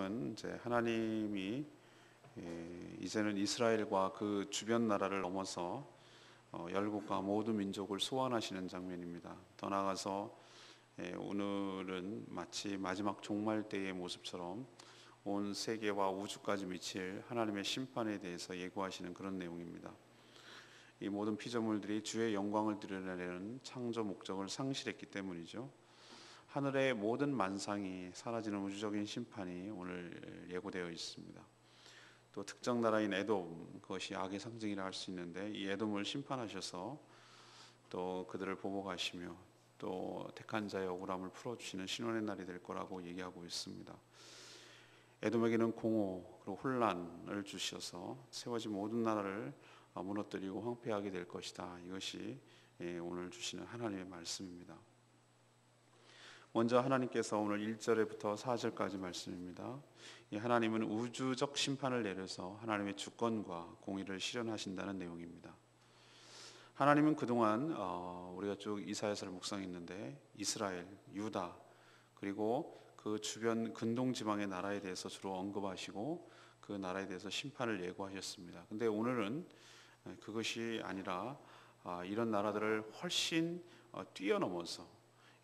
말씀은 이제 하나님이 이제는 이스라엘과 그 주변 나라를 넘어서 열국과 모든 민족을 소환하시는 장면입니다. 더 나아가서 오늘은 마치 마지막 종말 때의 모습처럼 온 세계와 우주까지 미칠 하나님의 심판에 대해서 예고하시는 그런 내용입니다. 이 모든 피조물들이 주의 영광을 드러내려는 창조 목적을 상실했기 때문이죠. 하늘의 모든 만상이 사라지는 우주적인 심판이 오늘 예고되어 있습니다. 또 특정 나라인 에돔, 그것이 악의 상징이라 할 수 있는데 이 에돔을 심판하셔서 또 그들을 보복하시며 또 택한 자의 억울함을 풀어주시는 신원의 날이 될 거라고 얘기하고 있습니다. 에돔에게는 공호 그리고 혼란을 주셔서 세워진 모든 나라를 무너뜨리고 황폐하게 될 것이다. 이것이 오늘 주시는 하나님의 말씀입니다. 먼저 하나님께서 오늘 1절부터 4절까지 말씀입니다. 하나님은 우주적 심판을 내려서 하나님의 주권과 공의를 실현하신다는 내용입니다. 하나님은 그동안 우리가 쭉 이사야서를 묵상했는데 이스라엘, 유다 그리고 그 주변 근동 지방의 나라에 대해서 주로 언급하시고 그 나라에 대해서 심판을 예고하셨습니다. 근데 오늘은 그것이 아니라 이런 나라들을 훨씬 뛰어넘어서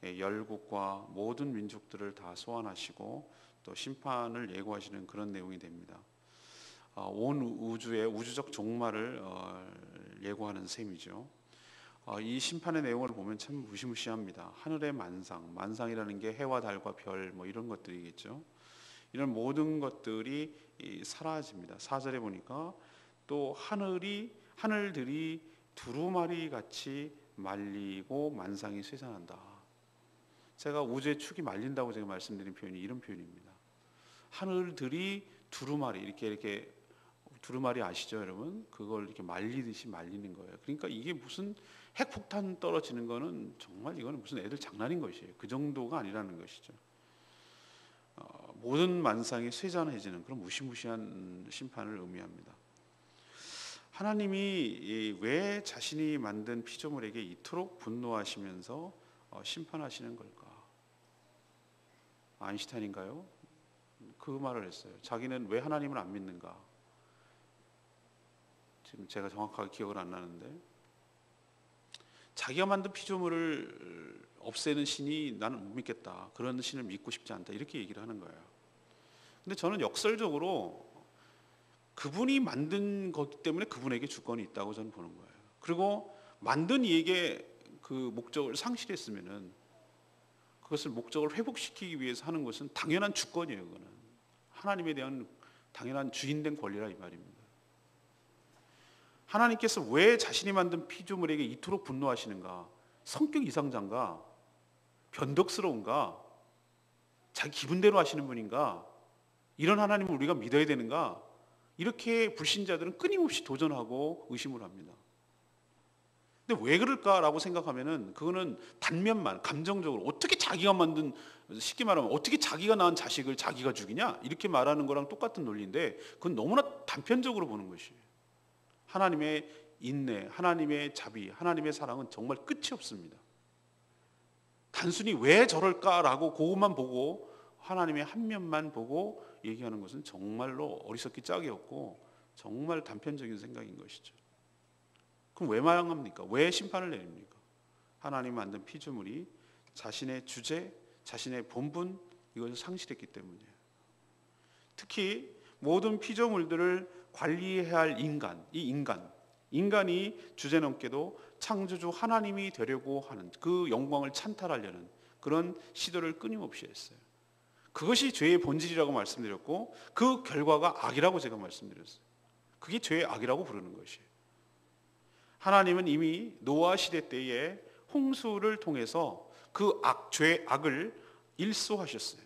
열국과 모든 민족들을 다 소환하시고 또 심판을 예고하시는 그런 내용이 됩니다. 온 우주의 우주적 종말을 예고하는 셈이죠. 이 심판의 내용을 보면 참 무시무시합니다. 하늘의 만상이라는 게 해와 달과 별 뭐 이런 것들이겠죠. 이런 모든 것들이 사라집니다. 4절에 보니까 또 하늘들이 두루마리 같이 말리고 만상이 쇠잔한다. 제가 우주의 축이 말린다고 제가 말씀드린 표현이 이런 표현입니다. 하늘들이 두루마리 이렇게 두루마리 아시죠, 여러분? 그걸 이렇게 말리듯이 말리는 거예요. 그러니까 이게 무슨 핵폭탄 떨어지는 거는 정말 이거는 무슨 애들 장난인 것이에요. 그 정도가 아니라는 것이죠. 모든 만상이 쇠잔해지는 그런 무시무시한 심판을 의미합니다. 하나님이 왜 자신이 만든 피조물에게 이토록 분노하시면서 심판하시는 걸까? 아인슈타인인가요? 그 말을 했어요. 자기는 왜 하나님을 안 믿는가? 지금 제가 정확하게 기억을 안 나는데 자기가 만든 피조물을 없애는 신이 나는 못 믿겠다. 그런 신을 믿고 싶지 않다. 이렇게 얘기를 하는 거예요. 근데 저는 역설적으로 그분이 만든 것 때문에 그분에게 주권이 있다고 저는 보는 거예요. 그리고 만든 이에게 그 목적을 상실했으면은 그것을 목적을 회복시키기 위해서 하는 것은 당연한 주권이에요. 그거는 하나님에 대한 당연한 주인된 권리라 이 말입니다. 하나님께서 왜 자신이 만든 피조물에게 이토록 분노하시는가? 성격 이상자인가? 변덕스러운가? 자기 기분대로 하시는 분인가? 이런 하나님을 우리가 믿어야 되는가? 이렇게 불신자들은 끊임없이 도전하고 의심을 합니다. 근데 왜 그럴까라고 생각하면은 그거는 단면만 감정적으로 어떻게 자기가 만든 쉽게 말하면 어떻게 자기가 낳은 자식을 자기가 죽이냐 이렇게 말하는 거랑 똑같은 논리인데 그건 너무나 단편적으로 보는 것이에요. 하나님의 인내, 하나님의 자비, 하나님의 사랑은 정말 끝이 없습니다. 단순히 왜 저럴까라고 그것만 보고 하나님의 한 면만 보고 얘기하는 것은 정말로 어리석기 짝이 없고 정말 단편적인 생각인 것이죠. 그럼 왜 망합니까? 왜 심판을 내립니까? 하나님 만든 피조물이 자신의 주제, 자신의 본분 이것을 상실했기 때문이에요. 특히 모든 피조물들을 관리해야 할 인간이 주제넘게도 창조주 하나님이 되려고 하는 그 영광을 찬탈하려는 그런 시도를 끊임없이 했어요. 그것이 죄의 본질이라고 말씀드렸고 그 결과가 악이라고 제가 말씀드렸어요. 그게 죄의 악이라고 부르는 것이에요. 하나님은 이미 노아 시대 때에 홍수를 통해서 그 죄의 악을 일소하셨어요.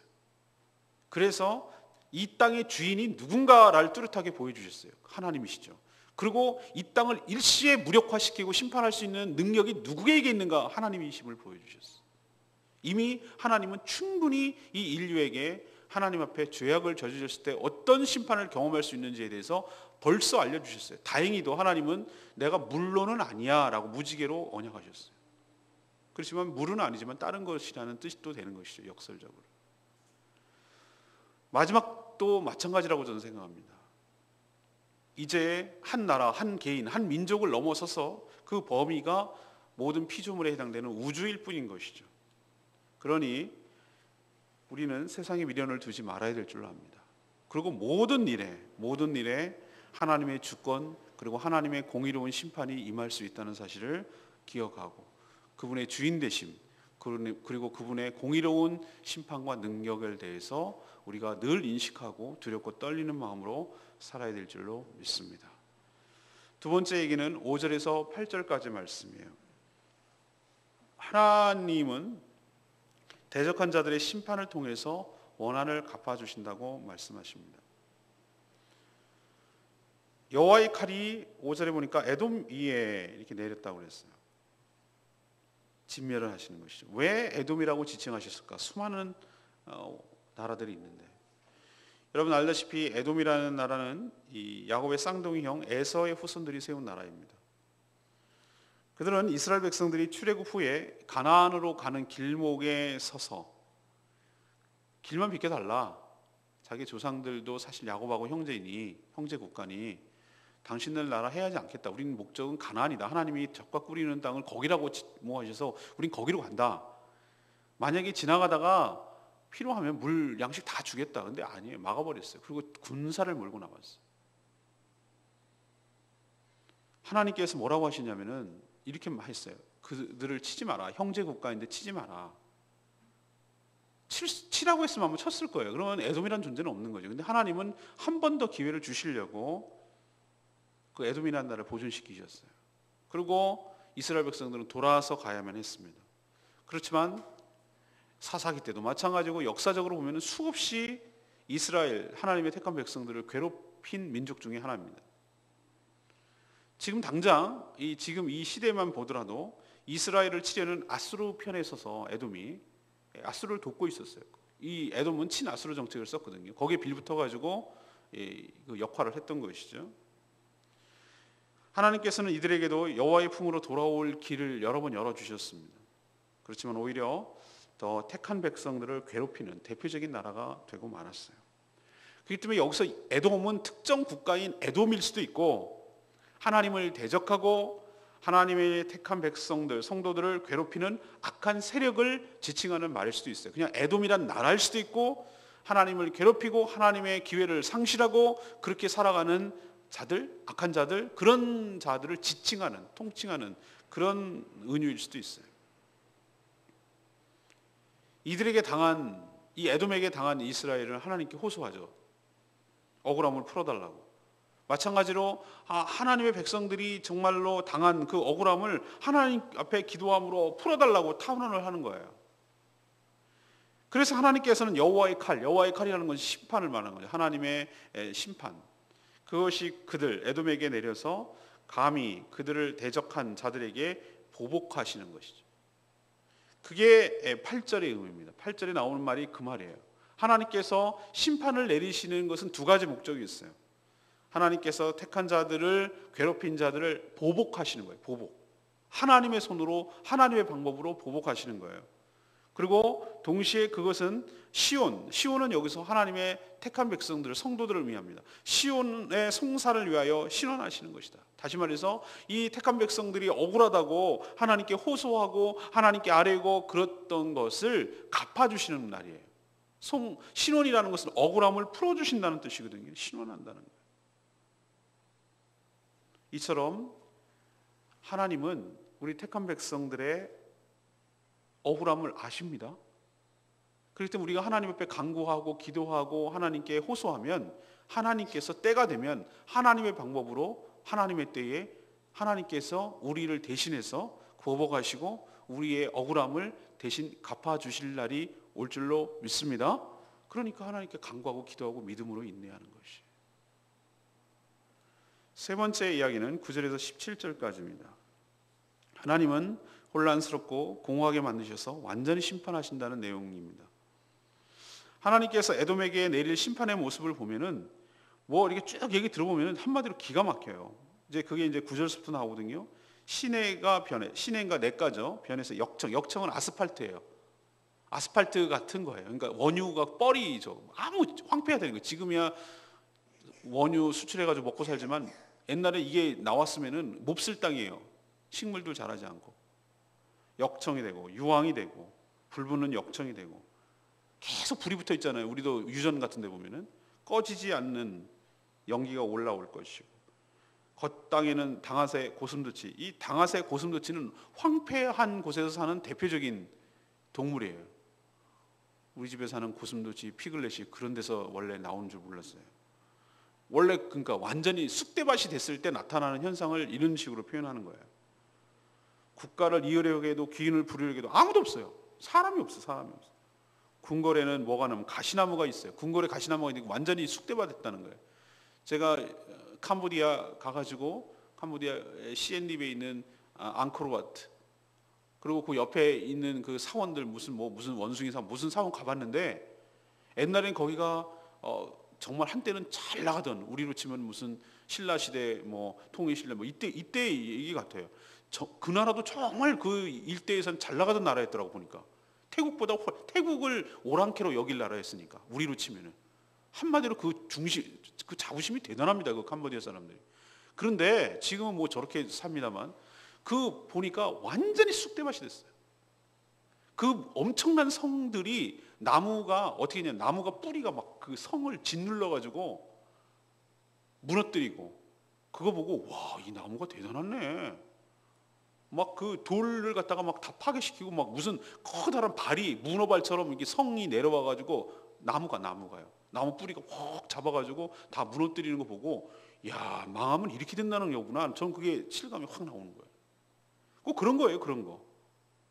그래서 이 땅의 주인이 누군가를 뚜렷하게 보여주셨어요. 하나님이시죠. 그리고 이 땅을 일시에 무력화시키고 심판할 수 있는 능력이 누구에게 있는가? 하나님이심을 보여주셨어요. 이미 하나님은 충분히 이 인류에게 하나님 앞에 죄악을 저질렀을 때 어떤 심판을 경험할 수 있는지에 대해서 벌써 알려주셨어요. 다행히도 하나님은 내가 물론은 아니야 라고 무지개로 언약하셨어요. 그렇지만 물은 아니지만 다른 것이라는 뜻이 또 되는 것이죠. 역설적으로. 마지막 모압도 마찬가지라고 저는 생각합니다. 이제 한 나라, 한 개인, 한 민족을 넘어서서 그 범위가 모든 피조물에 해당되는 우주일 뿐인 것이죠. 그러니 우리는 세상에 미련을 두지 말아야 될 줄로 압니다. 그리고 모든 일에 하나님의 주권 그리고 하나님의 공의로운 심판이 임할 수 있다는 사실을 기억하고 그분의 주인 되심 그리고 그분의 공의로운 심판과 능력에 대해서 우리가 늘 인식하고 두렵고 떨리는 마음으로 살아야 될 줄로 믿습니다. 두 번째 얘기는 5절에서 8절까지 말씀이에요. 하나님은 대적한 자들의 심판을 통해서 원한을 갚아주신다고 말씀하십니다. 여호와의 칼이 5절에 보니까 에돔 위에 이렇게 내렸다고 그랬어요. 진멸을 하시는 것이죠. 왜 에돔이라고 지칭하셨을까? 수많은 나라들이 있는데 여러분 알다시피 에돔이라는 나라는 이 야곱의 쌍둥이 형 에서의 후손들이 세운 나라입니다. 그들은 이스라엘 백성들이 출애굽 후에 가나안으로 가는 길목에 서서 길만 비켜달라. 자기 조상들도 사실 야곱하고 형제이니 형제 국가니 당신들 나라 해야지 않겠다. 우리는 목적은 가나안이다. 하나님이 젖과 꿀이 흐르는 땅을 거기라고 모아주셔서 우린 거기로 간다. 만약에 지나가다가 필요하면 물 양식 다 주겠다. 근데 아니에요. 막아버렸어요. 그리고 군사를 몰고 나갔어요. 하나님께서 뭐라고 하시냐면은 이렇게 했어요. 그들을 치지 마라. 형제 국가인데 치지 마라. 치라고 했으면 한번 쳤을 거예요. 그러면 에돔이라는 존재는 없는 거죠. 근데 하나님은 한 번 더 기회를 주시려고 그 에돔이라는 나라를 보존시키셨어요. 그리고 이스라엘 백성들은 돌아서 가야만 했습니다. 그렇지만 사사기 때도 마찬가지고 역사적으로 보면 수없이 이스라엘 하나님의 택한 백성들을 괴롭힌 민족 중에 하나입니다. 지금 당장 지금 이 시대만 보더라도 이스라엘을 치려는 아수르 편에 서서 에돔이 아수르를 돕고 있었어요. 이 에돔은 친아수르 정책을 썼거든요. 거기에 빌붙어가지고 그 역할을 했던 것이죠. 하나님께서는 이들에게도 여호와의 품으로 돌아올 길을 여러 번 열어주셨습니다. 그렇지만 오히려 더 택한 백성들을 괴롭히는 대표적인 나라가 되고 말았어요. 그렇기 때문에 여기서 에돔은 특정 국가인 에돔일 수도 있고 하나님을 대적하고 하나님의 택한 백성들, 성도들을 괴롭히는 악한 세력을 지칭하는 말일 수도 있어요. 그냥 에돔이란 나라일 수도 있고 하나님을 괴롭히고 하나님의 기회를 상실하고 그렇게 살아가는 자들, 악한 자들, 그런 자들을 지칭하는, 통칭하는 그런 은유일 수도 있어요. 이들에게 당한, 이 에돔에게 당한 이스라엘을 하나님께 호소하죠. 억울함을 풀어달라고. 마찬가지로 하나님의 백성들이 정말로 당한 그 억울함을 하나님 앞에 기도함으로 풀어달라고 탄원을 하는 거예요. 그래서 하나님께서는 여호와의 칼이라는 것은 심판을 말하는 거죠. 하나님의 심판. 그것이 그들 에돔에게 내려서 감히 그들을 대적한 자들에게 보복하시는 것이죠. 그게 8절의 의미입니다. 8절에 나오는 말이 그 말이에요. 하나님께서 심판을 내리시는 것은 두 가지 목적이 있어요. 하나님께서 택한 자들을 괴롭힌 자들을 보복하시는 거예요. 보복. 하나님의 손으로 하나님의 방법으로 보복하시는 거예요. 그리고 동시에 그것은 시온은 여기서 하나님의 택한 백성들, 성도들을 위합니다. 시온의 송사를 위하여 신원하시는 것이다. 다시 말해서 이 택한 백성들이 억울하다고 하나님께 호소하고 하나님께 아뢰고 그랬던 것을 갚아주시는 날이에요. 신원이라는 것은 억울함을 풀어주신다는 뜻이거든요. 신원한다는 거예요. 이처럼 하나님은 우리 택한 백성들의 억울함을 아십니다. 그렇기 때문에 우리가 하나님 앞에 간구하고 기도하고 하나님께 호소하면 하나님께서 때가 되면 하나님의 방법으로 하나님의 때에 하나님께서 우리를 대신해서 보복하시고 우리의 억울함을 대신 갚아주실 날이 올 줄로 믿습니다. 그러니까 하나님께 간구하고 기도하고 믿음으로 인내하는 것이. 세 번째 이야기는 9절에서 17절까지입니다. 하나님은 혼란스럽고 공허하게 만드셔서 완전히 심판하신다는 내용입니다. 하나님께서 에돔에게 내릴 심판의 모습을 보면은 이렇게 쭉 얘기 들어보면 한마디로 기가 막혀요. 그게 9절부터 나오거든요. 시내가 변해, 시내가 냇가죠. 변해서 역청은 아스팔트예요. 아스팔트 같은 거예요. 그러니까 원유가 뻘이죠. 아무 황폐화 되는 거예요. 지금이야 원유 수출해가지고 먹고 살지만 옛날에 이게 나왔으면은 몹쓸 땅이에요. 식물도 자라지 않고 역청이 되고 유황이 되고 불 붙는 역청이 되고 계속 불이 붙어 있잖아요. 우리도 유전 같은 데 보면은 꺼지지 않는 연기가 올라올 것이고 겉땅에는 당아새 고슴도치. 이 당아새 고슴도치는 황폐한 곳에서 사는 대표적인 동물이에요. 우리 집에 사는 고슴도치, 피글렛이 그런 데서 원래 나온 줄 몰랐어요. 원래 그러니까 완전히 쑥대밭이 됐을 때 나타나는 현상을 이런 식으로 표현하는 거예요. 국가를 이으려고 해도 기인을 부리려고 해도 아무도 없어요. 사람이 없어, 사람이 없어. 궁궐에는 뭐가 나면 가시나무가 있어요. 궁궐에 가시나무가 있는 게 완전히 쑥대밭 됐다는 거예요. 제가 캄보디아 가가지고 캄보디아 시엔립에 있는 앙코르와트 그리고 그 옆에 있는 그 사원들 무슨 원숭이 사원 무슨 사원 가봤는데 옛날엔 거기가 정말 한때는 잘 나가던 우리로 치면 무슨 신라 시대 뭐 통일 신라 뭐 이때 얘기 같아요. 그 나라도 정말 그 일대에서는 잘 나가던 나라였더라고 보니까 태국보다 태국을 오랑캐로 여길 나라였으니까 우리로 치면은 한마디로 그 중심 그 자부심이 대단합니다. 그 캄보디아 사람들이. 그런데 지금은 뭐 저렇게 삽니다만 그 보니까 완전히 쑥대밭이 됐어요. 그 엄청난 성들이 나무가 어떻게 했냐 나무가 뿌리가 막 그 성을 짓눌러 가지고 무너뜨리고 그거 보고 와 이 나무가 대단하네. 막 그 돌을 갖다가 막 다 파괴시키고 막 무슨 커다란 발이 문어발처럼 이렇게 성이 내려와 가지고 나무가요. 나무 뿌리가 확 잡아가지고 다 무너뜨리는 거 보고 야 망하면 이렇게 된다는 거구나. 전 그게 실감이 확 나오는 거예요. 꼭 그런 거예요. 그런 거.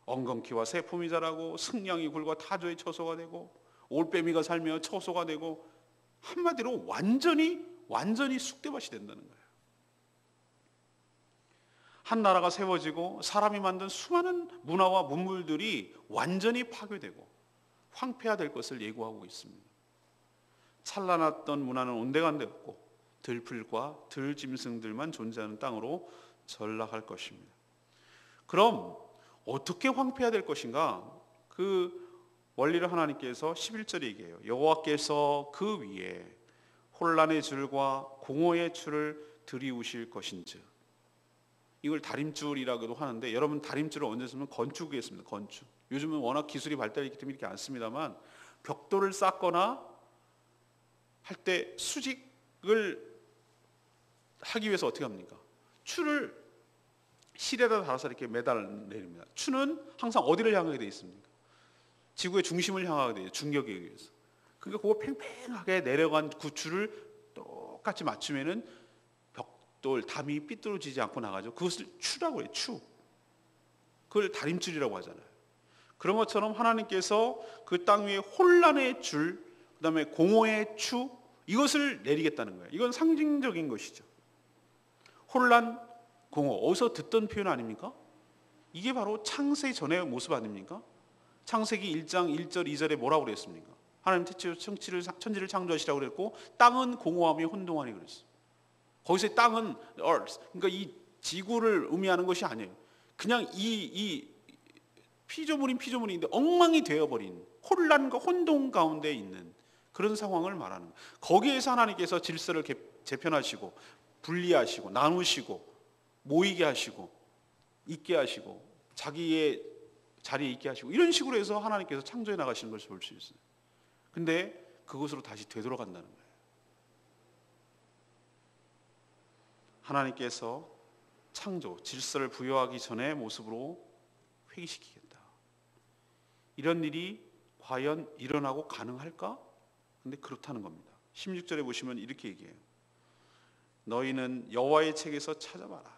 엉겅퀴와 새품이 자라고 승냥이 굴과 타조의 처소가 되고 올빼미가 살며 처소가 되고 한마디로 완전히 쑥대밭이 된다는 거예요. 한 나라가 세워지고 사람이 만든 수많은 문화와 문물들이 완전히 파괴되고 황폐화될 것을 예고하고 있습니다. 찬란했던 문화는 온데간데 없고 들풀과 들짐승들만 존재하는 땅으로 전락할 것입니다. 그럼 어떻게 황폐화될 것인가? 그 원리를 하나님께서 11절에 얘기해요. 여호와께서 그 위에 혼란의 줄과 공허의 줄을 들이우실 것인즉. 이걸 다림줄이라고도 하는데 여러분 다림줄을 언제 쓰면 건축에 씁니다. 건축. 요즘은 워낙 기술이 발달했기 때문에 이렇게 안 씁니다만 벽돌을 쌓거나 할 때 수직을 하기 위해서 어떻게 합니까? 추를 실에다 달아서 이렇게 매달내립니다. 추는 항상 어디를 향하게 되어 있습니까? 지구의 중심을 향하게 돼요. 중력에 의해서. 그러니까 그거 팽팽하게 내려간 그 추를 똑같이 맞추면은 벽돌, 담이 삐뚤어지지 않고 나가죠. 그것을 추라고 해요. 추. 그걸 다림줄이라고 하잖아요. 그런 것처럼 하나님께서 그 땅 위에 혼란의 줄, 그다음에 공허의 추 이것을 내리겠다는 거예요. 이건 상징적인 것이죠. 혼란, 공허 어디서 듣던 표현 아닙니까? 이게 바로 창세 전의 모습 아닙니까? 창세기 1장 1절 2절에 뭐라고 그랬습니까? 하나님 태초에 천지를 창조하시라고 그랬고 땅은 공허하며 혼동하니 그랬어요. 거기서 땅은 earth, 그러니까 이 지구를 의미하는 것이 아니에요. 그냥 이 피조물인데 엉망이 되어버린 혼란과 혼동 가운데 있는 그런 상황을 말하는 거예요. 거기에서 하나님께서 질서를 재편하시고 분리하시고 나누시고 모이게 하시고 있게 하시고 자기의 자리에 있게 하시고 이런 식으로 해서 하나님께서 창조해 나가시는 것을 볼 수 있어요. 근데 그것으로 다시 되돌아간다는 거예요. 하나님께서 창조, 질서를 부여하기 전의 모습으로 회귀시키겠다. 이런 일이 과연 일어나고 가능할까? 근데 그렇다는 겁니다. 16절에 보시면 이렇게 얘기해요. 너희는 여호와의 책에서 찾아봐라.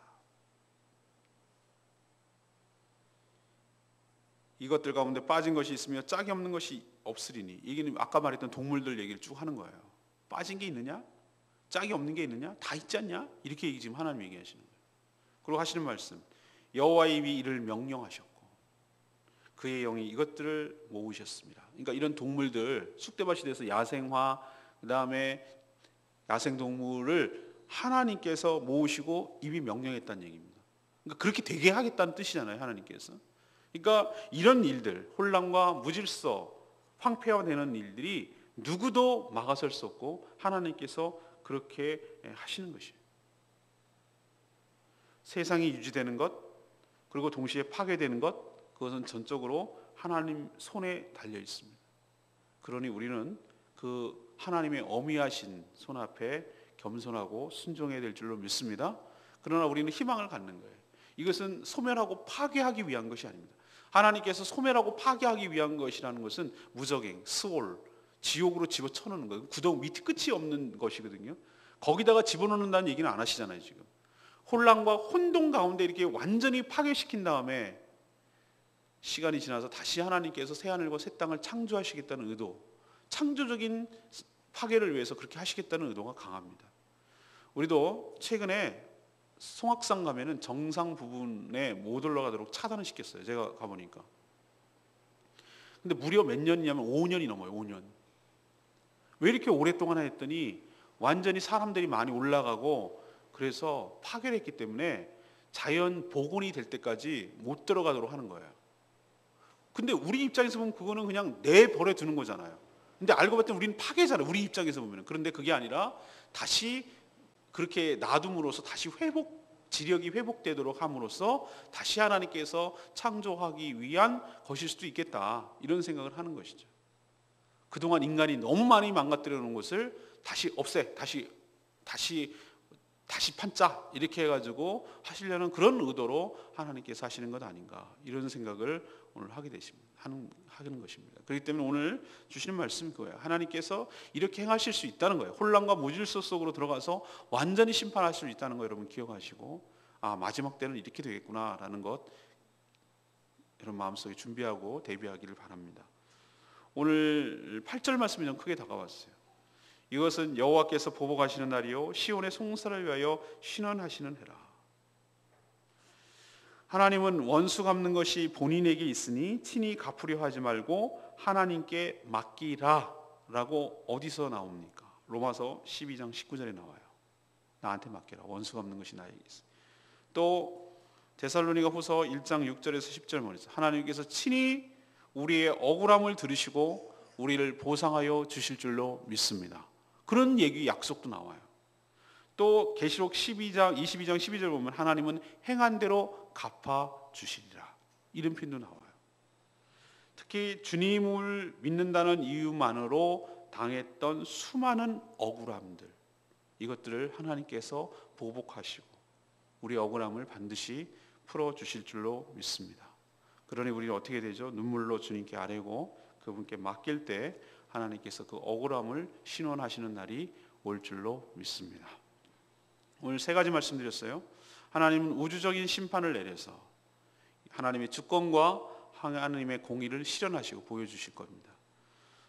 이것들 가운데 빠진 것이 있으며 짝이 없는 것이 없으리니. 이게 아까 말했던 동물들 얘기를 쭉 하는 거예요. 빠진 게 있느냐? 짝이 없는 게 있느냐? 다 있지 않냐? 이렇게 지금 하나님 얘기하시는 거예요. 그리고 하시는 말씀, 여호와의 입이 이를 명령하셨고 그의 영이 이것들을 모으셨습니다. 그러니까 이런 동물들 쑥대밭이 돼서 야생화, 그 다음에 야생동물을 하나님께서 모으시고 입이 명령했다는 얘기입니다. 그러니까 그렇게 되게 하겠다는 뜻이잖아요. 하나님께서. 그러니까 이런 일들, 혼란과 무질서, 황폐화되는 일들이 누구도 막아설 수 없고 하나님께서 그렇게 하시는 것이에요. 세상이 유지되는 것, 그리고 동시에 파괴되는 것, 그것은 전적으로 하나님 손에 달려 있습니다. 그러니 우리는 그 하나님의 어미하신 손 앞에 겸손하고 순종해야 될 줄로 믿습니다. 그러나 우리는 희망을 갖는 거예요. 이것은 소멸하고 파괴하기 위한 것이 아닙니다. 하나님께서 소멸하고 파괴하기 위한 것이라는 것은 무적행, 스올, 지옥으로 집어쳐넣는 거예요. 구덩이 밑이 끝이 없는 것이거든요. 거기다가 집어넣는다는 얘기는 안 하시잖아요. 지금 혼란과 혼동 가운데 이렇게 완전히 파괴시킨 다음에 시간이 지나서 다시 하나님께서 새하늘과 새 땅을 창조하시겠다는 의도, 창조적인 파괴를 위해서 그렇게 하시겠다는 의도가 강합니다. 우리도 최근에 송악산 가면은 정상 부분에 못 올라가도록 차단을 시켰어요. 제가 가보니까. 근데 무려 몇 년이냐면 5년이 넘어요. 5년. 왜 이렇게 오랫동안 했더니 완전히 사람들이 많이 올라가고 그래서 파괴를 했기 때문에 자연 복원이 될 때까지 못 들어가도록 하는 거예요. 근데 우리 입장에서 보면 그거는 그냥 내버려 두는 거잖아요. 근데 알고 봤더니 우리는 파괴잖아요. 우리 입장에서 보면. 그런데 그게 아니라 다시 그렇게 놔둠으로써 다시 지력이 회복되도록 함으로써 다시 하나님께서 창조하기 위한 것일 수도 있겠다. 이런 생각을 하는 것이죠. 그동안 인간이 너무 많이 망가뜨려 놓은 것을 다시 없애, 다시 판자 이렇게 해가지고 하시려는 그런 의도로 하나님께서 하시는 것 아닌가, 이런 생각을 오늘 하는 것입니다. 그렇기 때문에 오늘 주시는 말씀이 그거예요. 하나님께서 이렇게 행하실 수 있다는 거예요. 혼란과 무질서 속으로 들어가서 완전히 심판하실 수 있다는 거 여러분 기억하시고, 마지막 때는 이렇게 되겠구나라는 것 여러분 마음속에 준비하고 대비하기를 바랍니다. 오늘 8절 말씀이 좀 크게 다가왔어요. 이것은 여호와께서 보복하시는 날이요 시온의 송사를 위하여 신원하시는 해라. 하나님은 원수 갚는 것이 본인에게 있으니 친히 갚으려 하지 말고 하나님께 맡기라 라고 어디서 나옵니까? 로마서 12장 19절에 나와요. 나한테 맡겨라. 원수 갚는 것이 나에게 있어. 또 데살로니가 후서 1장 6절에서 10절 말이죠. 하나님께서 친히 우리의 억울함을 들으시고 우리를 보상하여 주실 줄로 믿습니다. 그런 얘기 약속도 나와요. 또 계시록 22장 12절 보면 하나님은 행한 대로 갚아 주시리라. 이런 표현도 나와요. 특히 주님을 믿는다는 이유만으로 당했던 수많은 억울함들, 이것들을 하나님께서 보복하시고 우리 억울함을 반드시 풀어주실 줄로 믿습니다. 그러니 우리는 어떻게 되죠? 눈물로 주님께 아뢰고 그분께 맡길 때 하나님께서 그 억울함을 신원하시는 날이 올 줄로 믿습니다. 오늘 세 가지 말씀드렸어요. 하나님은 우주적인 심판을 내려서 하나님의 주권과 하나님의 공의를 실현하시고 보여주실 겁니다.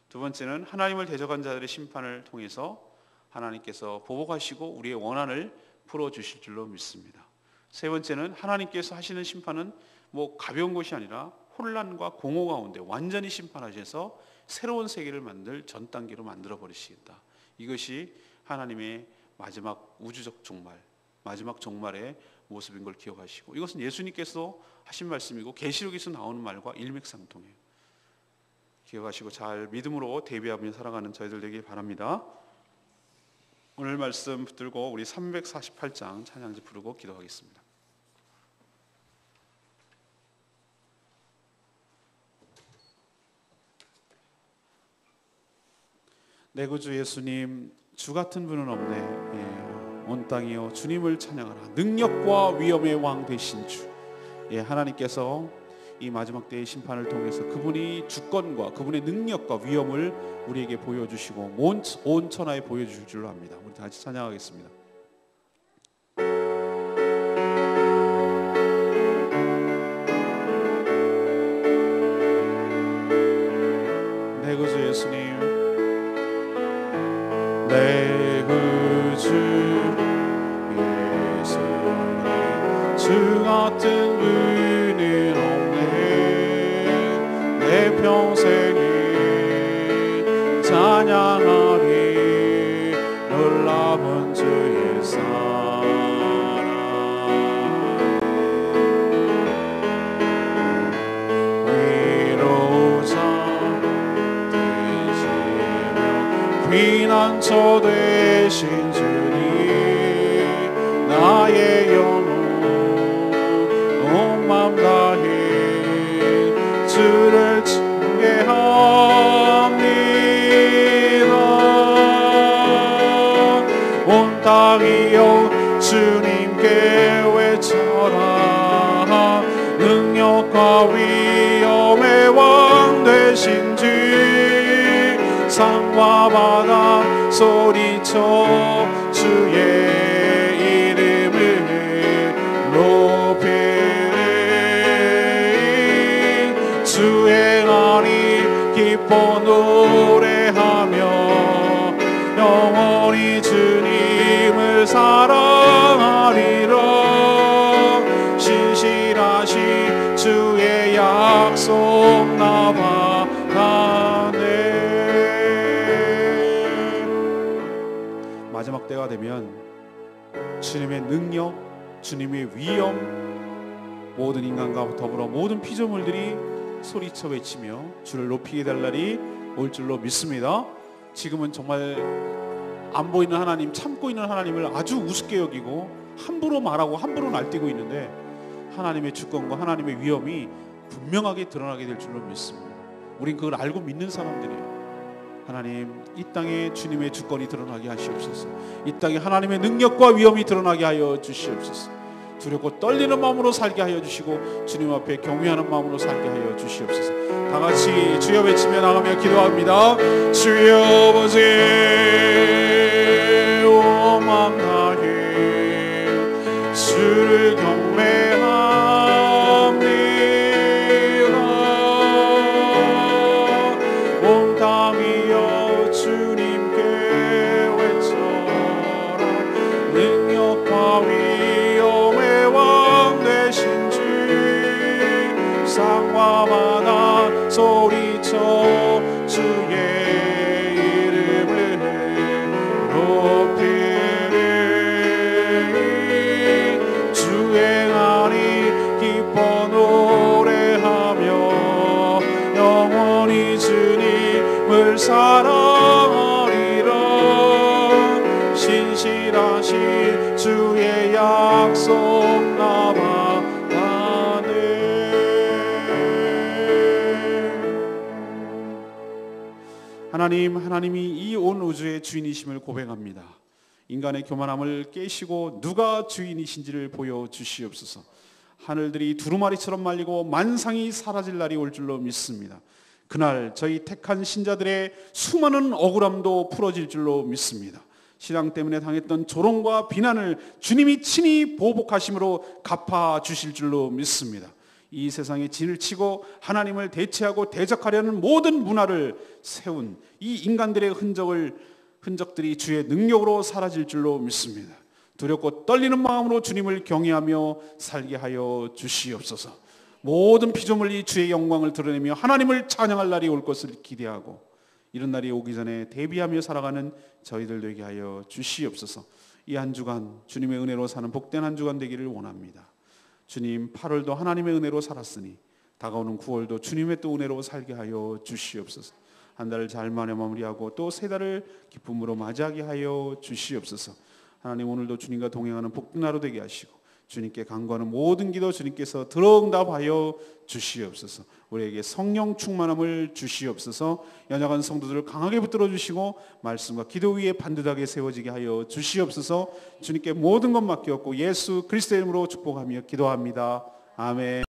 두 번째는 하나님을 대적한 자들의 심판을 통해서 하나님께서 보복하시고 우리의 원한을 풀어주실 줄로 믿습니다. 세 번째는 하나님께서 하시는 심판은 가벼운 것이 아니라 혼란과 공허 가운데 완전히 심판하셔서 새로운 세계를 만들 전 단계로 만들어 버리시겠다. 이것이 하나님의 마지막 우주적 종말, 마지막 종말의 모습인 걸 기억하시고, 이것은 예수님께서 하신 말씀이고 계시록에서 나오는 말과 일맥상통해요. 기억하시고 잘 믿음으로 대비하며 살아가는 저희들 되길 바랍니다. 오늘 말씀 붙들고 우리 348장 찬양지 부르고 기도하겠습니다. 내 구주 예수님, 주 같은 분은 없네. 온 땅이여 주님을 찬양하라. 능력과 위엄의 왕 되신 주, 하나님께서 이 마지막 때의 심판을 통해서 그분이 주권과 그분의 능력과 위엄을 우리에게 보여주시고 온 천하에 보여주실 줄로 압니다. 우리 다 같이 찬양하겠습니다. 내 구주 예수님, 내 구주 예수님, 주 같은 분은 없네. 내 평생을 찬양하리. 놀라운 주의 사랑. 피난처 되신 주님 나의 영혼 온 맘 다해 주를 칭송합니다. 온 땅이여 주님께 외쳐라. 능력과 위엄의 왕 되신 주 산과 바다 소리쳐 주의 이름을 높이리. 주행하니 기뻐 노래하며 영원히 주님을 사랑하리라. 신실하신 주의 약속 나 받아내. 마지막 때가 되면 주님의 능력, 주님의 위엄, 모든 인간과 더불어 모든 피조물들이 소리쳐 외치며 주를 높이게 될 날이 올 줄로 믿습니다. 지금은 정말 안 보이는 하나님, 참고 있는 하나님을 아주 우습게 여기고 함부로 말하고 함부로 날뛰고 있는데 하나님의 주권과 하나님의 위엄이 분명하게 드러나게 될 줄로 믿습니다. 우린 그걸 알고 믿는 사람들이에요. 하나님, 이 땅에 주님의 주권이 드러나게 하시옵소서. 이 땅에 하나님의 능력과 위엄이 드러나게 하여 주시옵소서. 두렵고 떨리는 마음으로 살게 하여 주시고 주님 앞에 경외하는 마음으로 살게 하여 주시옵소서. 다 같이 주여 외치며 나가며 기도합니다. 주여 아버지 온 맘 다해 주를 경외합니다. 온 땅이여 주님께 외쳐라. 능력과 위엄의 왕 되신 주 산과 바다 소리쳐 주의 이름을 높이리. 주행하니 기뻐 노래하며 영원히 주님을 사랑하리라. 신실하신 주의 약속 나 받아내. 하나님, 하나님이 이 온 우주의 주인이심을 고백합니다. 인간의 교만함을 깨시고 누가 주인이신지를 보여주시옵소서. 하늘들이 두루마리처럼 말리고 만상이 사라질 날이 올 줄로 믿습니다. 그날 저희 택한 신자들의 수많은 억울함도 풀어질 줄로 믿습니다. 신앙 때문에 당했던 조롱과 비난을 주님이 친히 보복하심으로 갚아주실 줄로 믿습니다. 이 세상에 진을 치고 하나님을 대체하고 대적하려는 모든 문화를 세운 이 인간들의 흔적들이 주의 능력으로 사라질 줄로 믿습니다. 두렵고 떨리는 마음으로 주님을 경외하며 살게 하여 주시옵소서. 모든 피조물이 주의 영광을 드러내며 하나님을 찬양할 날이 올 것을 기대하고 이런 날이 오기 전에 대비하며 살아가는 저희들 되게 하여 주시옵소서. 이 한 주간 주님의 은혜로 사는 복된 한 주간 되기를 원합니다. 주님, 8월도 하나님의 은혜로 살았으니 다가오는 9월도 주님의 또 은혜로 살게 하여 주시옵소서. 한 달을 잘 마무리하고 또 세 달을 기쁨으로 맞이하게 하여 주시옵소서. 하나님, 오늘도 주님과 동행하는 복된 하루 되게 하시고 주님께 간구하는 모든 기도 주님께서 들어응답하여 주시옵소서. 우리에게 성령 충만함을 주시옵소서. 연약한 성도들을 강하게 붙들어 주시고 말씀과 기도 위에 반듯하게 세워지게 하여 주시옵소서. 주님께 모든 것 맡겼고 예수 그리스도의 이름으로 축복하며 기도합니다. 아멘.